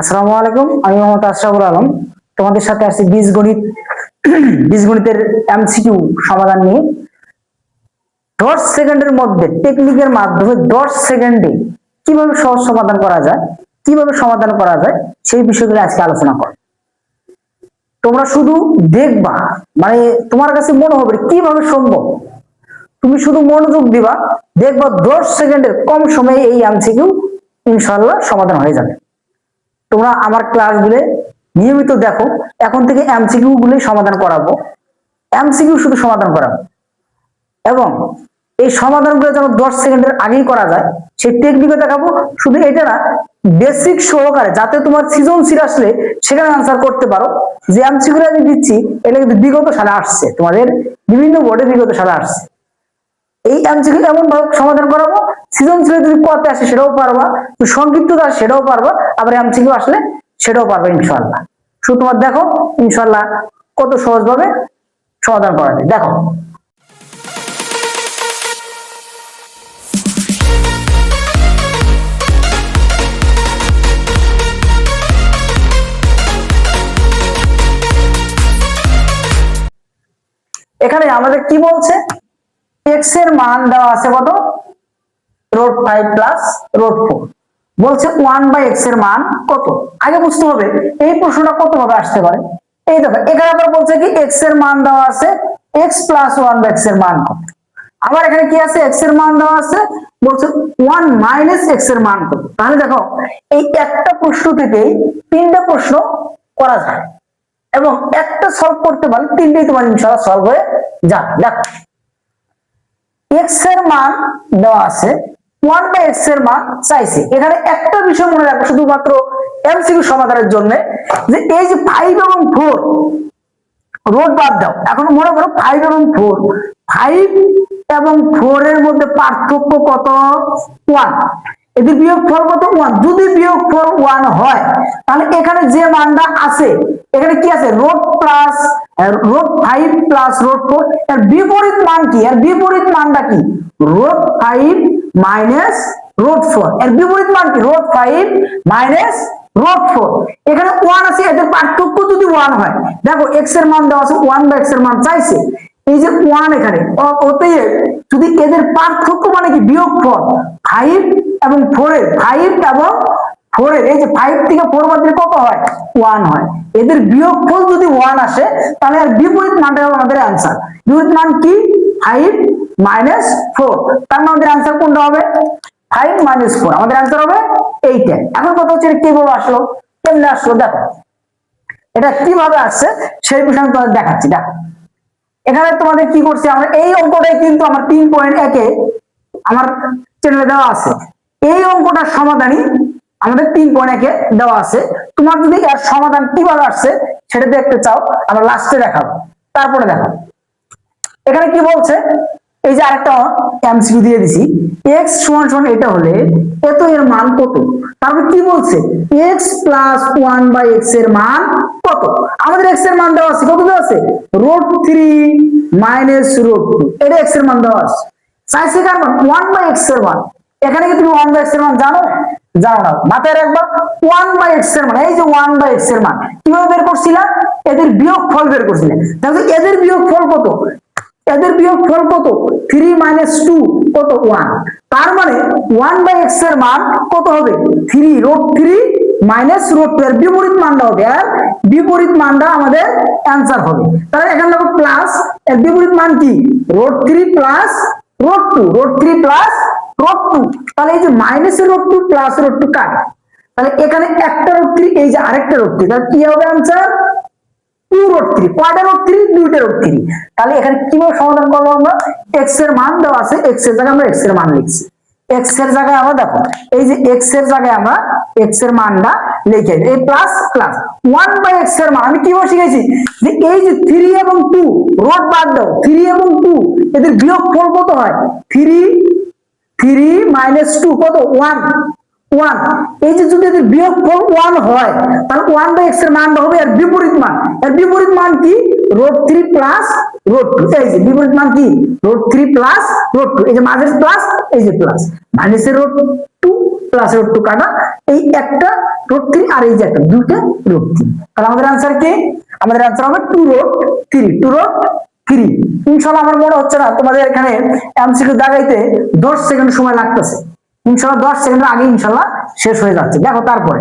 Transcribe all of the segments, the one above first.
আসসালামু আলাইকুম, আমি মোহাম্মদ আশরাফুল আলম। তোমাদের সাথে আছি বীজগণিত বীজগণিতের এমসিকিউ সমাধান নিয়ে। 10 সেকেন্ডের মধ্যে টেকনিকের মাধ্যমে 10 সেকেন্ডে কিভাবে সহজ সমাধান করা যায়, সেই বিষয়গুলো আজকে আলোচনা করব। তোমরা শুধু দেখবা, মানে তোমার কাছে মনে হবে কিভাবে সম্ভব, তুমি শুধু মনোযোগ দিবা, দেখবা 10 সেকেন্ডের কম সময়ে এই এমসিকিউ ইনশাআল্লাহ সমাধান হয়ে যাবে। তোমরা আমার ক্লাসগুলো নিয়মিত দেখো, এখন থেকে এমসিকিউ গুলোই সমাধান করাবো, এমসিকিউ শুধু সমাধান করাবো। এবং এই সমাধানগুলো যেন 10 সেকেন্ডের আগেই করা যায় সেই টেকনিকও দেখাবো। শুধু এটা না, বেসিক সহকারে, যাতে তোমার সৃজনশীল আসলে সেখানে আনসার করতে পারো। যে এমসিকিউ আমি দিচ্ছি এটা কিন্তু বিগত সালে আসছে, তোমাদের বিভিন্ন বোর্ডে বিগত সালে আসছে। এই এমসিকিউ এমন ভাবে সমাধান করাবো, সৃজনশীল যদি পথে আসে সেটাও পারবা, সংক্ষিপ্ততা সেটাও পারবা, আবার এমসিকিউ আসলে সেটাও পারবা ইনশাআল্লাহ। শুধু তোমার দেখো ইনশাআল্লাহ কত সহজভাবে সমাধান করা যায়। দেখো, এখানে আমাদের কি বলছে, এক্স এর মান দেওয়া আছে কত, √5 প্লাস √4। বলছে 1/x এর মান কত। আগে বুঝতে হবে এই প্রশ্নটা কত ভাবে আসতে পারে। এই দেখো, এখানে আবার বলছে কি x এর মান দেওয়া আছে x প্লাস 1/x এর মান কত। আবার এখানে কি আছে, x এর মান দেওয়া আছে, বলছে 1 মাইনাস x এর মান কত। তাহলে দেখো, এই একটা প্রশ্ন থেকেই 3টা প্রশ্ন করা যায়, এবং একটা সলভ করতে পারলে 3টাই তোমার ইনশাআল্লাহ সলভ হয়ে যাবে। দেখো, x এর মান দেওয়া আছে, 1/x এর মান চাইছে। এখানে একটা বিষয় মনে রাখবো শুধুমাত্র এমসিকিউ সমাধানের জন্য, যে এই যে 5 এবং 4 রোড বাদ দাও। এখন মনে করো 5 এবং 4, 5 এবং 4 এর মধ্যে পার্থক্য কত, 1। এদের বিয়োগফল কত, 1। যদি বিয়োগফল 1 হয় তাহলে এখানে যে মানটা আছে, এখানে কি আছে, √5 প্লাস √4, এর বিপরীত মান কি, এর বিপরীত মানটা কি, √5 মাইনাস √4। এর বিপরীত মান কি, √5 মাইনাস √4। এখানে 1 আছে, এদের পার্থক্য যদি 1 হয়, দেখো x এর মান দেওয়া আছে, 1/x এর মান চাইছে, এই যে 1 এখানে অতএব যদি এদের পার্থক্য মানে কি, বিয়োগফল 5 এবং 4 এর, 5 এবং 4 এর, এই যে 5 থেকে 4 বাদ দিলে কত হয়, 1 হয়। এদের বিয়োগফল যদি 1 আসে তাহলে আর বিপরীত মানটা হবে আমাদের आंसर। বিপরীত মান কি, 5 মাইনাস 4। তার মানে আমাদের आंसर কোনটা হবে, 5 মাইনাস 4, আমাদের आंसर হবে এইটা। এখন কথা হচ্ছে কিভাবে আসলো, কেমনে আসলো। দেখো, এটা কিভাবে আসছে সেই বিষয় আমি তোমাদের দেখাচ্ছি। দেখো, এখানে তোমাদের কি করছি আমরা, এই অঙ্কটাই কিন্তু আমার 3.1 এ আমার চ্যানেলে দেওয়া আছে। এই অঙ্কটার সমাধানই আমাদের 3.1 এ দেওয়া আছে। তোমার যদি এর সমাধান কিভাবে আসছে সেটা দেখতে চাও, আমরা লাস্টে দেখাবো। তারপরে দেখো, এখানে কি বলছে, এই যে আরেকটা এমসিকিউ দিয়ে দিছি, x সমান এটা হলে এত এর মান কত। তারপর কি বলছে, x প্লাস 1/x এর মান কত। আমাদের x এর মান দেওয়া আছে, কত দেওয়া আছে, √3 মাইনাস √2, এটা x এর মান দেওয়া আছে। চাইছে কার মান, 1/x এর মান। এখানে কি তুমি 1/x এর মান জানো, জানো না, মাথায় রাখবা 1/x এর মান। এই যে 1/x এর মান কিভাবে বের করছিলা, এদের বিয়োগফল বের করছিলে। তাহলে এদের বিয়োগফল কত, এদের বিয়োগফল কত, 3 মাইনাস 2 কত, 1। তার মানে 1/x এর মান কত হবে, 3 মাইনাস √2, এর বিপরীত মানটা হবে, আর বিপরীত মানটা আমাদের आंसर হবে। তাহলে এখানে দেখো প্লাস, এর বিপরীত মান কি, √3 প্লাস √2, √3 প্লাস √2। তাহলে এই যে মাইনাস √2 প্লাস √2 কাট, তাহলে এখানে একটা √3, এই যে আরেকটা √3, তাহলে কি হবে आंसर, 2√3। কয়টা √3, 2টা √3। তাহলে এখানে কিভাবে সমাধান করবো আমরা, x এর মান দেওয়া আছে, x এর জায়গায় আমরা x এর মান লিখছি। x এর জায়গায় আমরা দেখো, এই যে x এর জায়গায় আমরা x এর মানটা লিখে দিই, এই প্লাস প্লাস 1/x এর মান আমি কিভাবে শিখেছি, যে এই যে 3 এবং 2 রোড বাদ দাও, 3 এবং 2 এদের বিয়োগফল কত হয়, 3 মাইনাস 2 কত, 1। এই যে যদি এদের বিয়োগফল 1 হয় তাহলে 1/x এর মানটা হবে এর বিপরীত মান। এর বিপরীত মান কি, √3 প্লাস √2। এই যে বিপরীত মান কি, √3 প্লাস √2, এই যে মাঝের প্লাস, এই যে প্লাস, মাইনাসের √2 প্লাস √2 কাটা, এই একটা √3 আর এই যে একটা দুইটা √3, তাহলে আমাদের आंसर কি? আমাদের आंसर হবে 2√3 ইনশাআল্লাহ। আমার মনে হচ্ছে না তোমাদের এখানে এমসিকিউ দাগাইতে 10 সেকেন্ড সময় লাগতেছে, ইনশাআল্লাহ 10 সেকেন্ডের আগে ইনশাআল্লাহ শেষ হয়ে যাচ্ছে। দেখো তারপরে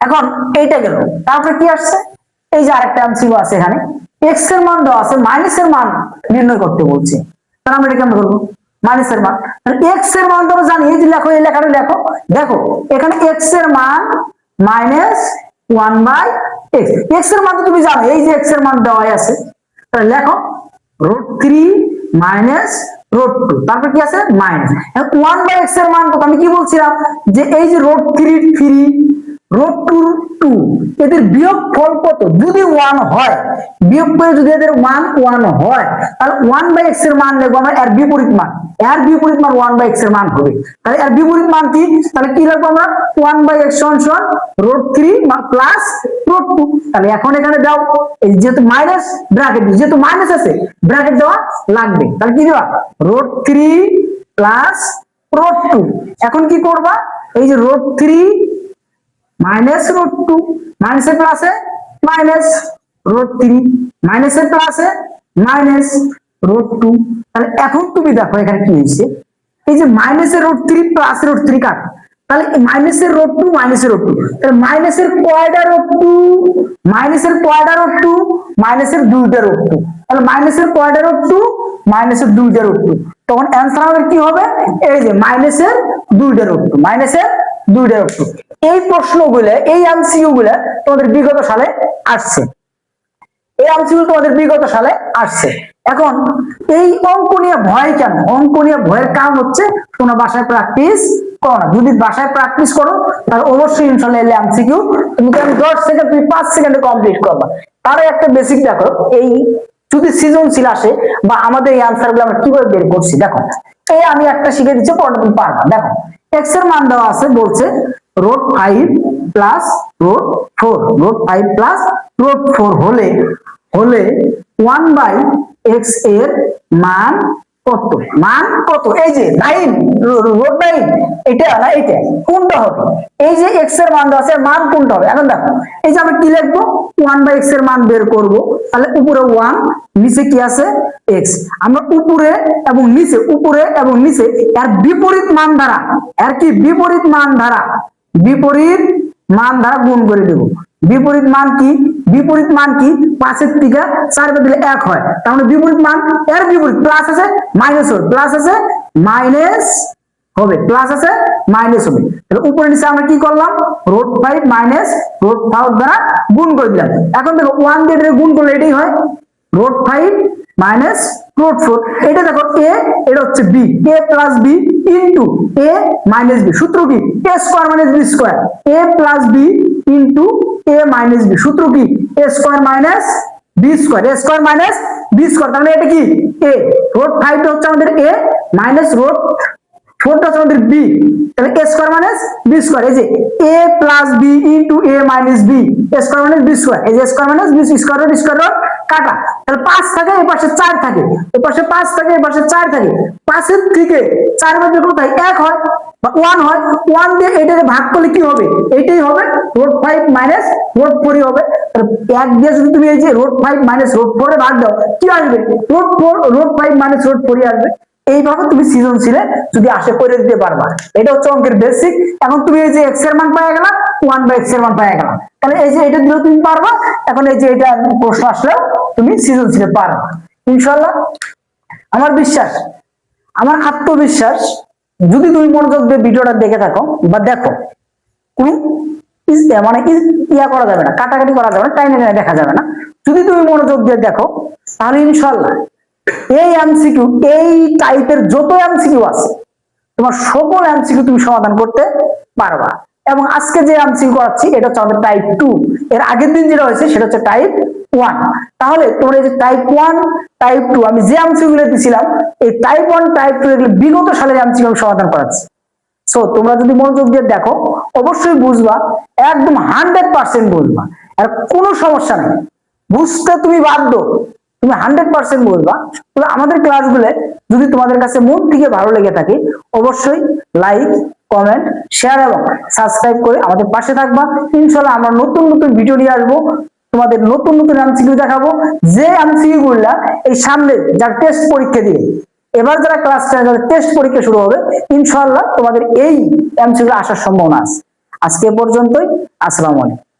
এখন এইটা গেল, তারপরে কি আসছে? এই যে আরেকটা এমসিকিউ আছে, এখানে x এর মান দেওয়া আছে, মাইনাস এর মান নির্ণয় করতে বলছে। তাহলে আমরা এটা কেমন করবো? মাইনাস এর মান, x এর মান তো জানি, এই যে লেখো, এই লেখাটা লেখো। দেখো এখানে x এর মান -1/x, x এর মান তো তুমি জানো, এই যে x এর মান দেওয়া আছে, তাহলে লেখো √3 মাইনাস √2, তারপর কি আছে মাইনাস 1/x এর মান কত? আমি কি বলছিলাম যে এই যে √3 √2 এদের বিয়োগ ফল কত? যদি 1 হয়, বিয়োগ করে যদি এদের মান 1 হয়, তাহলে 1/x এর মান লিখবো আমরা এর বিপরীত মান, এর বিপরীত মান 1/x এর মান হবে। তাহলে এর বিপরীত মান কি? তাহলে কি লিখবো আমরা? 1/x সমান √3 প্লাস √2। তাহলে এখন এখানে দাও, এই যেহেতু মাইনাস ব্র্যাকেট, যেহেতু মাইনাস আছে ব্র্যাকেট দেওয়া লাগবে, তাহলে কি দেবা? √3 প্লাস √2। এখন কি করবা? এই যে √3 মাইনাস √2, মাইনাসের প্লাসে মাইনাস √3, মাইনাসের প্লাসে মাইনাস √2। তাহলে এখন তুমি দেখো এখানে কি হয়েছে, এই যে মাইনাসের √3 প্লাসের √3 কাট, তাহলে মাইনাসের √2 মাইনাসের √2, তাহলে মাইনাসের কয়টা √2? মাইনাসের কয়টা √2? মাইনাসের দুইটা √2, তাহলে মাইনাসের কয়টা √2? মাইনাসের দুইটা √2। তখন অ্যান্সার আমাদের কি হবে? এই যে মাইনাসের দুইটা √2, মাইনাসের দুইটা √2। এই প্রশ্নগুলো, এই এমসিকিউ গুলো তোমাদের বিগত সালে আসছে, এই এমসিকিউ তোমাদের বিগত সালে আসছে। এখন এই অঙ্ক নিয়ে ভয় কেন? অঙ্ক নিয়ে ভয়ের কারণ হচ্ছে তোমরা বাসায় প্র্যাকটিস করো না। যদি বাসায় প্র্যাকটিস করো তাহলে অবশ্যই ইনশাআল্লাহ এই এমসিকিউ তুমি 10 সেকেন্ড, তুমি 5 সেকেন্ডে কমপ্লিট করবা। তার একটা বেসিক দেখো, এই যদি সৃজনশীল আসে বা আমাদের এই আনসার গুলো আমরা কিভাবে বের করছি দেখো। এই আমি একটা শিখে দিচ্ছি, পরে তুমি পারবা। দেখো x এর মান দেওয়া আছে, বলছে √5 প্লাস √4, √5 প্লাস √4 হলে 1/x এর মান কত? মান কত? এই যে 9, √9, এটা না এটা কোনটা হবে? এই যে x এর মান দেওয়া আছে, মান কোনটা হবে? এখন দেখো এই যে আমরা কি লিখবো? 1/x এর মান বের করব, তাহলে উপরে 1, নিচে কি আছে x। আমরা উপরে এবং নিচে, উপরে এবং নিচে এর বিপরীত মান দ্বারা, এর কি বিপরীত মান দ্বারা, বিপরীত মান দ্বারা গুণ করে দেব। বিপরীত মান কি? বিপরীত মান কি? 5 এর থেকে 4 বাদ দিলে 1 হয়, তার মানে বিপরীত মান এর বিপরীত প্লাস আছে মাইনাস হবে, প্লাস আছে মাইনাস হবে, প্লাস আছে মাইনাস হবে। তাহলে উপরে নিচে আমরা কি করলাম? √5 মাইনাস √4 দ্বারা গুণ করে দিলাম। এখন দেখো 1 দিয়ে গুণ করলে এটাই হয় √5 মাইনাস √4। এটা দেখো a, এটা হচ্ছে b, a plus b into a minus b। সূত্র কি? a square minus b square, a plus b into a minus b। সূত্র কি? a square minus b square, a square minus b square. তাহলে এটা কি? a, √5 টা হচ্ছে আমাদের a মাইনাস √4 টা হচ্ছে আমাদের b, তাহলে a square minus b square. এই যে a plus b into a minus b, a square minus b square, এই যে square minus b square root কাটা, তাহলে 5 থাকে, এই পাশে 4 থাকে, এই পাশে 5 থাকে, এই পাশে 4 থাকে, 5 এর থেকে 4 বাদ দিলে কোথায় 1 হয় বা 1 হয়। 1 দিয়ে এটাকে ভাগ করলে কি হবে? এইটাই হবে √5 মাইনাস √4 হবে। তাহলে 1 দিয়ে যদি তুমি এই যে √5 মাইনাস √4 এ ভাগ দাও, কি আসবে? √5 মাইনাস √4 আসবে। এইভাবে তুমি সৃজনশীলে যদি আসে করে দিতে পারবা। এটা হচ্ছে অঙ্কের বেসিক। এখন তুমি এই যে x এর মান পাওয়া গেলা, 1/x এর মান পাওয়া গেলা, তাহলে এই যে এটা দিলেও তুমি পারবা। এখন এই যে এটা প্রশ্ন আসলেও তুমি সৃজনশীলে পারবা ইনশাআল্লাহ। আমার বিশ্বাস, আমার আত্মবিশ্বাস, যদি তুমি মনোযোগ দিয়ে ভিডিওটা দেখে থাকো বা দেখো, কোন মানে ইয়া করা যাবে না, কাটাকাটি করা যাবে না, টাইনে দেখা যাবে না। যদি তুমি মনোযোগ দিয়ে দেখো তাহলে ইনশাআল্লাহ এই এমসিকিউ, এই টাইপের যত এমসিকিউ আছে তোমার সকল এমসিকিউ তুমি সমাধান করতে পারবা। এবং আজকে যে এমসিকিউ করাচ্ছি এটা হচ্ছে আমাদের টাইপ 2, এর আগের দিন যেটা হয়েছে সেটা হচ্ছে টাইপ 1। তাহলে তোমরা এই যে টাইপ 1 টাইপ 2 আমি যে এমসিকিউ গুলো দিছিলাম, এই টাইপ 1 টাইপ 2 এগুলো বিগত সালের এমসিকিউ আমি সমাধান করাচ্ছি। সো তোমরা যদি মনোযোগ দিয়ে দেখো অবশ্যই বুঝবা, একদম 100% বুঝবা, আর কোনো সমস্যা নেই, বুঝতে তুমি বাধ্য, তুমি 100% বুঝবা। তবে আমাদের ক্লাসগুলো যদি তোমাদের কাছে মন থেকে ভালো লেগে থাকে অবশ্যই লাইক কমেন্ট, শেয়ার এবং সাবস্ক্রাইব করে আমাদের পাশে থাকবা। ইনশাআল্লাহ আমরা নতুন নতুন ভিডিও নিয়ে আসবো, তোমাদের নতুন নতুন এমসিকিউ দেখাবো, যে এমসিকিউ গুলা এই সামনে যারা টেস্ট পরীক্ষা দিবে, এবার যারা ক্লাস 10 যাদের টেস্ট পরীক্ষা শুরু হবে, ইনশাআল্লাহ তোমাদের এই এমসিকিউ আসার সম্ভাবনা আছে। আজকে এ পর্যন্তই। আসসালামু আলাইকুম।